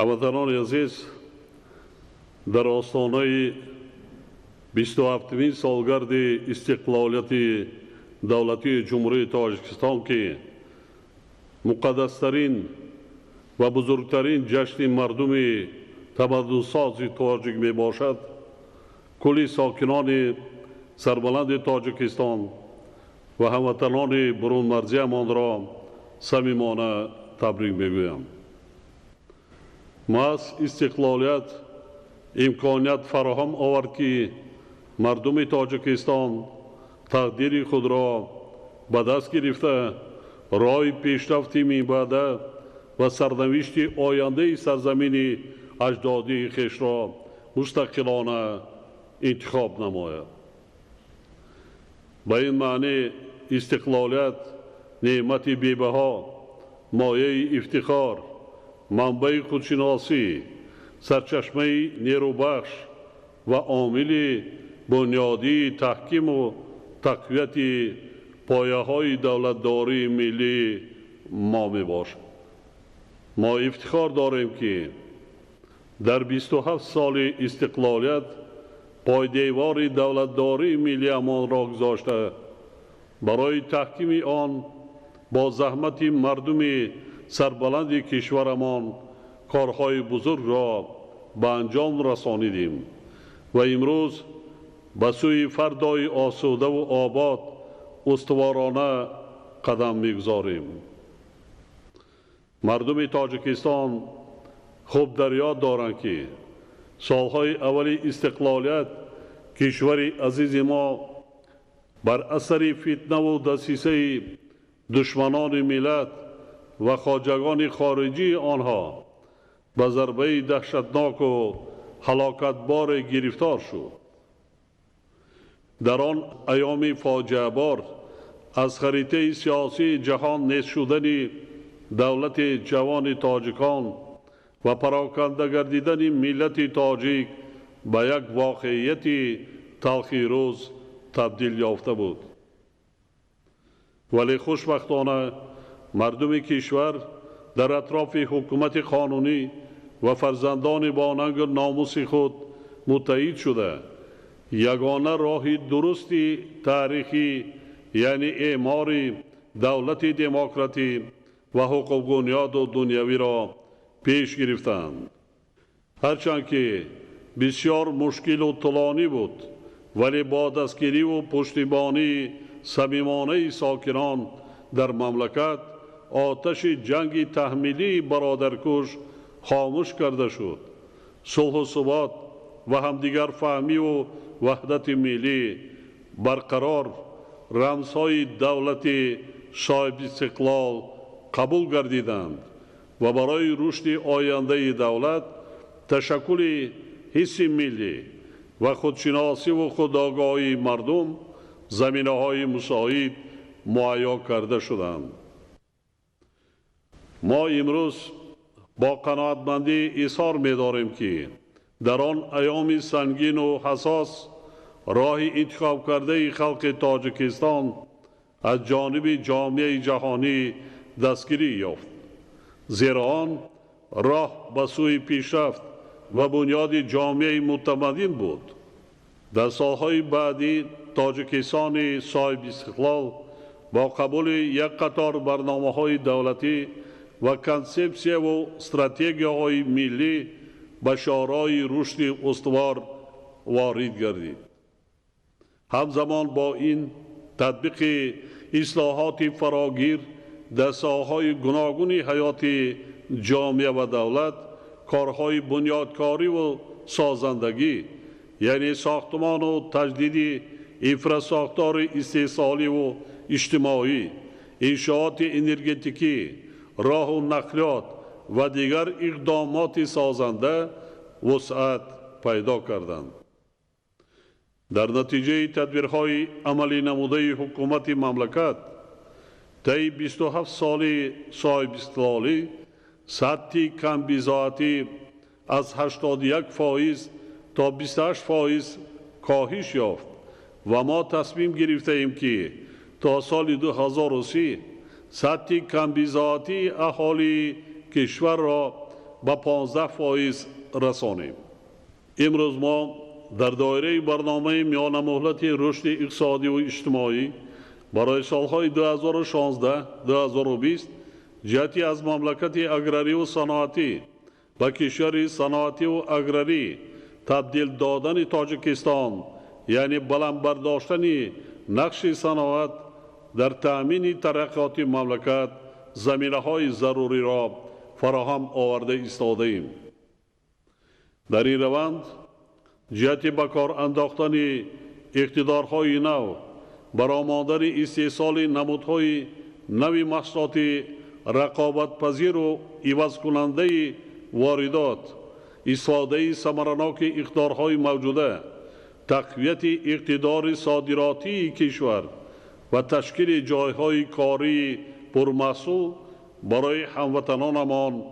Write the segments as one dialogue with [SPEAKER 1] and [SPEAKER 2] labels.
[SPEAKER 1] هموطنان عزیز، در آستانه 27مین سالگرد استقلالیت دولتی جمهوری تاجیکستان که مقدسترین و بزرگترین جشن مردم تمدنساز تاجیک می باشد، کلی ساکنان سربلند تاجیکستان و هموطنان برون مرزیمان را صمیمانه تبریک می گویم. محض استقلالیت امکانیت فراهم آورد که مردم تاجیکستان تقدیر خود را به دست گرفته راه پیشرفتی می‌باید و سرنوشت آینده سرزمین اجدادی خویش را مستقلانه انتخاب نماید. به این معنی استقلالیت نعمت بی‌بها، مایه افتخار، منبع خودشناسی، سرچشمه نیروبخش و عامل بنیادی تحکیم و تقویت پایه‌های دولتداری ملی ما میباشد. ما افتخار داریم که در 27 سال استقلالیت پایدیوار دولتداری ملی امان را گذاشته برای تحکیم آن با زحمت مردم سربلند کشورمان کارهای بزرگ را به انجام رسانیدیم و امروز به سوی فردای آسوده و آباد استوارانه قدم میگذاریم. مردم تاجیکستان خوب در یاد دارند که سالهای اول استقلالیت کشور عزیز ما بر اثر فتنه و دسیسه دشمنان ملت و خواجگان خارجی آنها به ضربه دهشتناک و هلاکتبار گرفتار شد. در آن ایام فاجعه بار از خریطه سیاسی جهان نیست شدن دولت جوان تاجیکان و پراکنده گردیدن ملت تاجیک به یک واقعیت تلخی روز تبدیل یافته بود. ولی خوشبختانه مردم کشور در اطراف حکومت قانونی و فرزندان با ننگ و ناموس خود متحد شده یگانه راه درستی تاریخی یعنی اعمار دولت دموکراتی و حقوق بنیاد و دنیوی را پیش گرفتند. هرچند که بسیار مشکل و طولانی بود ولی با دستگیری و پشتیبانی صمیمانه ساکنان در مملکت آتش جنگ تحمیلی برادرکش خاموش کرده شد. صلح و ثبات و همدیگر فهمی و وحدت ملی برقرار رمزهای دولت صاحب استقلال قبول گردیدند و برای رشد آینده دولت تشکل حس ملی و خودشناسی و خودآگاهی مردم زمینه‌های مساعد مهیا کرده شدند. ما امروز با قناعتمندی اظهار می‌داریم که در آن ایام سنگین و حساس راه انتخاب کرده خلق تاجیکستان از جانب جامعه جهانی دستگیری یافت. زیرا آن راه به سوی پیشرفت و بنیاد جامعه متمدن بود. در سالهای بعدی تاجیکستان صاحب استقلال با قبول یک قطار برنامه‌های دولتی و کنسپسیه و استراتژی‌های ملی به شاهراه رشد استوار وارد گردید. همزمان با این تطبیق اصلاحات فراگیر در ساحه‌های گوناگون حیات جامعه و دولت، کارهای بنیادکاری و سازندگی یعنی ساختمان و تجدید انفراستراکچور استحصالی و اجتماعی، انشاءات انرژتیکی، راه و نقلیات و دیگر اقدامات سازنده وسعت پیدا کردند. در نتیجه تدبیرهای عملی نموده حکومت مملکت طی 27 سال صاحب استقلالی سطح کم بی‌ضاعتی از 81% تا 28% کاهش یافت و ما تصمیم گرفته ایم که تا سال 2030 سطح کم بی‌ضاعتی اهالی کشور را به 15% رسانیم. امروز ما در دایره برنامه میان مهلت رشد اقتصادی و اجتماعی برای سالهای 2016-2020 جهتی از مملکت اگراری و صنعتی به کشور صنعتی و اگراری تبدیل دادن تاجیکستان، یعنی بلند برداشتن نقش صنعت در تأمین ترقیات مملکت زمینه‌های ضروری را فراهم آورده ایستاده ایم. در این روند جهت به کار انداختن اقتدارهای نو برای ماندن استحصال نمودهای نوی محصولات رقابت پذیر و عوض کننده واردات، استفاده ثمرناک اقتدارهای موجوده، تقویت اقتدار صادراتی کشور و تشکیل جایهای کاری پرمحصول برای هموطنانمان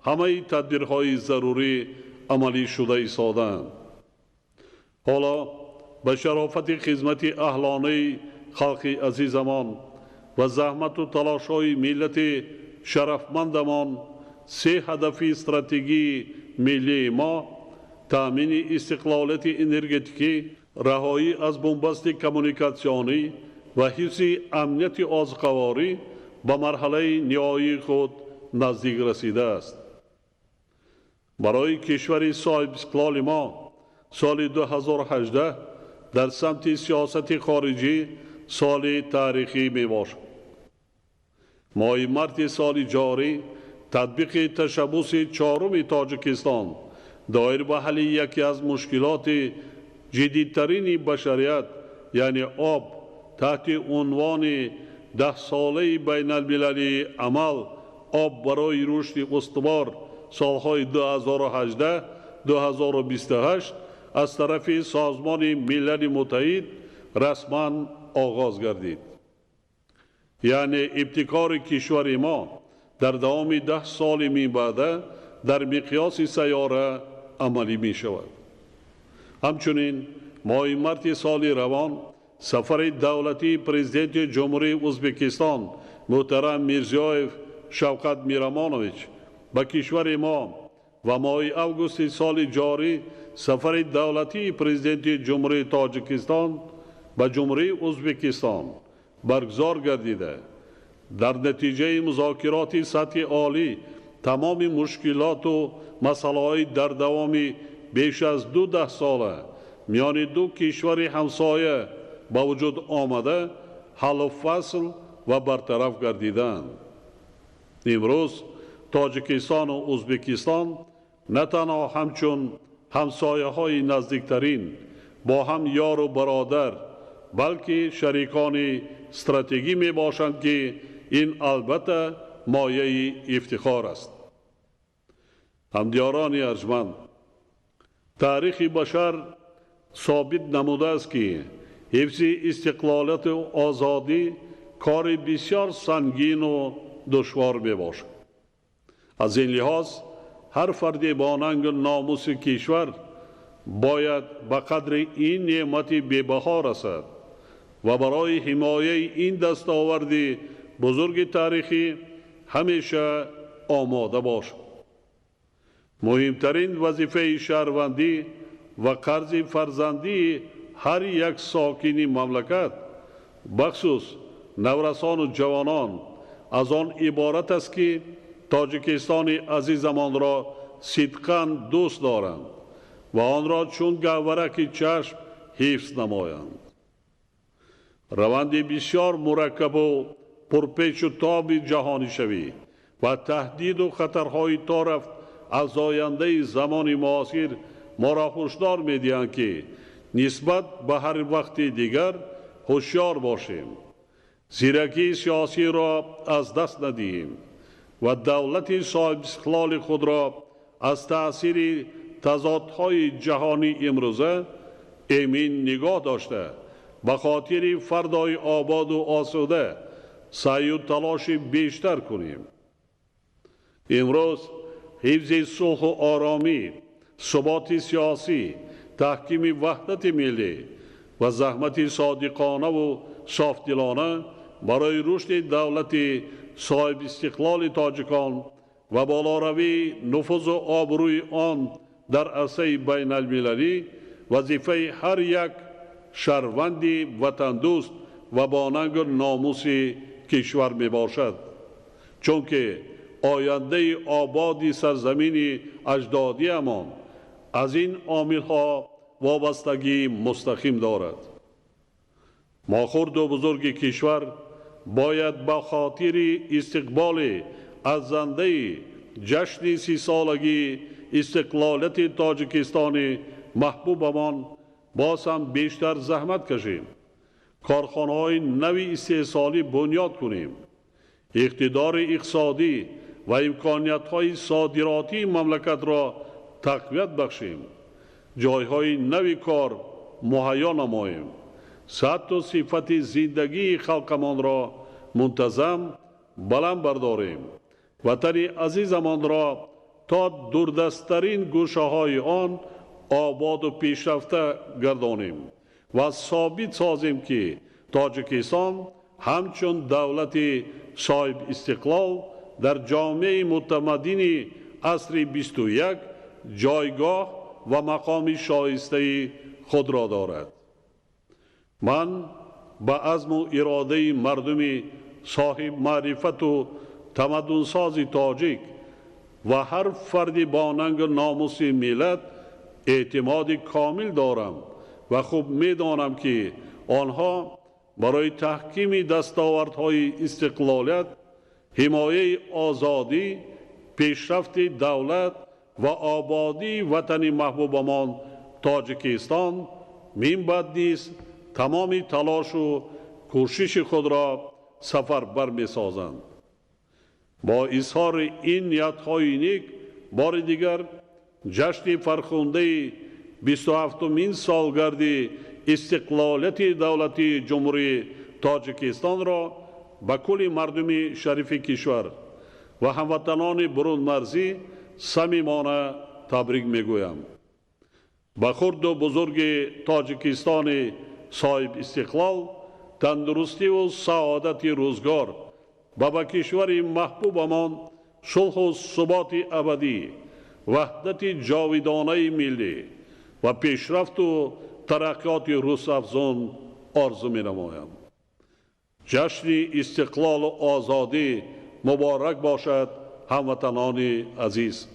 [SPEAKER 1] همه تدبیرهای ضروری عملی شده ایستادند. حالا به شرافت خدمت اهلانه خلق عزیزمان و زحمت و تلاش‌های ملت شرفمندمان 3 هدف استراتژی ملی ما تأمین استقلالیت انرژتیکی، رهایی از بنبست کمونیکاسیونی و حفظ امنیت آذوقه‌واری به مرحله نهایی خود نزدیک رسیده است. برای کشور صاحب استقلال ما سال 2018 در سمت سیاست خارجی سال تاریخی می باشد. ماه مارس سال جاری تطبیق تشبث 4 تاجیکستان دایر به حل یکی از مشکلات جدیدترین بشریت یعنی آب تحت عنوان 10 ساله بین المللی عمل آب برای رشد استوار سالهای 2018-2028 از طرف سازمان ملل متحد رسما آغاز گردید. یعنی ابتکار کشور ما در دوام 10 سال می بعد در مقیاس سیاره عملی می شود. همچنین ماه مارس سال روان سفر دولتی پرزیدنت جمهوری ازبکستان محترم میرزیایف شوکت میرامانویچ به کشور ما و ماه اوگوست سال جاری سفر دولتی پرزیدنت جمهوری تاجیکستان به جمهوری ازبکستان برگزار گردیده. در نتیجه مذاکرات سطح عالی تمام مشکلات و مسائل در دوام بیش از 2 ساله میان 2 کشور همسایه با وجود آمده حل و فصل و برطرف گردیدند. امروز تاجیکستان و ازبکستان نه تنها همچون همسایه های نزدیکترین با هم یار و برادر بلکه شریکان استراتژی می باشند که این البته مایه افتخار است. همدیاران ارجمند، تاریخ بشر ثابت نموده است که حفظ استقلالیت و آزادی کار بسیار سنگین و دشوار می باشد. از این لحاظ هر فردی با ننگ ناموس کشور باید به قدر این نعمت بی‌بها رسد و برای حمایت این دستاورد بزرگ تاریخی همیشه آماده باشد. مهمترین وظیفه شهروندی و قرض فرزندی هر یک ساکن مملکت بخصوص نورسان و جوانان از آن عبارت است که تاجیکستان عزیزمان را صدقاً دوست دارند و آن را چون گوهرک چشم حفظ نمایند. روند بسیار مرکب و پرپیچ و تاب جهانی شوی و تهدید و خطرهای طرف از آینده زمان معاصر ما را هشدار می‌دهند که نسبت به هر وقت دیگر هوشیار باشیم، زیرکی سیاسی را از دست ندهیم و دولت صاحب استقلال خود را از تأثیر تضادهای جهانی امروزه ایمن نگاه داشته به خاطر فردای آباد و آسوده سعی و تلاش بیشتر کنیم. امروز حفظ صلح و آرامی، ثبات سیاسی، تحکیم وحدت ملی و زحمت صادقانه و صافدلانه برای رشد دولت صاحب استقلال تاجیکان و بالاروی نفوذ و آبروی آن در عرصه بین المللی وظیفه هر یک شهروندی وطن دوست و با ننگ و ناموس کشور می باشد، چون که آینده آبادی سرزمین اجدادی امان از این عامل ها وابستگی مستقیم دارد. ما خرد و بزرگ کشور باید با خاطر استقبال ارزنده جشن 30 سالگی استقلالیت تاجیکستان محبوبمان باز هم بیشتر زحمت کشیم، کارخانه‌های نوی استحصالی بنیاد کنیم، اقتدار اقتصادی و امکانیت‌های صادراتی مملکت را تقویت بخشیم، جایهای نوی کار مهیا نماییم، سطح و صفت زندگی خلقمان را منتظم بلند برداریم، وطن عزیزمان را تا دوردستترین گوشه‌های آن آباد و پیشرفته گردانیم و ثابت سازیم که تاجیکستان همچون دولت صاحب استقلال در جامعه متمدن عصر 21 جایگاه و مقام شایسته خود را دارد. من با عزم و اراده مردم صاحب معرفت و تمدن ساز تاجیک و هر فرد با ننگ و ناموس ملت اعتماد کامل دارم و خوب می دانم که آنها برای تحکیم دستاوردهای استقلالیت، حمایه آزادی، پیشرفت دولت و آبادی وطن محبوبمان تاجیکستان من بعد نیز تمام تلاش و کوشش خود را سفربر می سازند. با اظهار این نیت‌های نیک بار دیگر جشن فرخنده 27مین سالگرد استقلالیت دولت جمهوری تاجیکستان را به کل مردم شریف کشور و هموطنان برون مرزی صمیمانه تبریک میگویم. به خرد و بزرگ تاجیکستان صاحب استقلال تندرستی و سعادت روزگار و به کشور محبوبمان صلح و ثبات ابدی، وحدت جاودانه ملی و پیشرفت و ترقیات روزافزون آرزو می نمایم. جشن استقلال و آزادی مبارک باشد هموطنان عزیز.